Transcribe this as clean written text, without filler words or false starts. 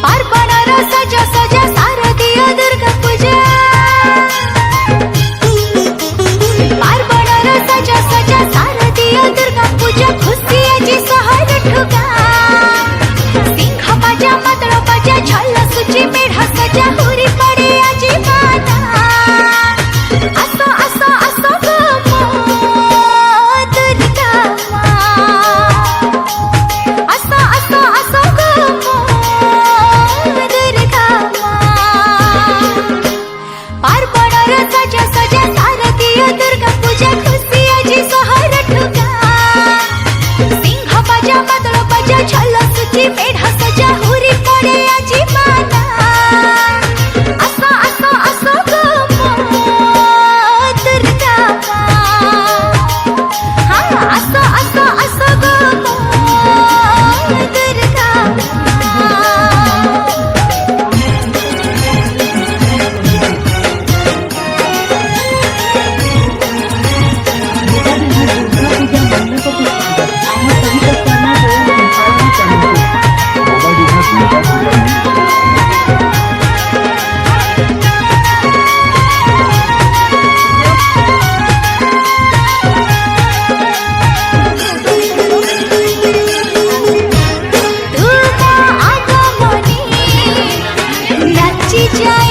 पार्वणर सजा सजा शारदीय दुर्गा पूजा पार्वणर सजा सजा शारदीय दुर्गा पूजा खुशी आजी सहर ठुगा सिंह बाजा मदळ बाजा झल सुची मेढा सजा हुरी पडे आजी माता असो असो असो गो दुर्गा असो असो असो गो दुर्गा पार्वणर सजा सजा शारदीय दुर्गा पूजा खुशी आजी सहर ठुगा सिंह बाजा मदळ बाजा झल सुची मेढा सजा हुरी पडे आजी माता असो असो असो गो दुर्गा हा असो असो असो गो दुर्गा तुम आगमनी नाची जाए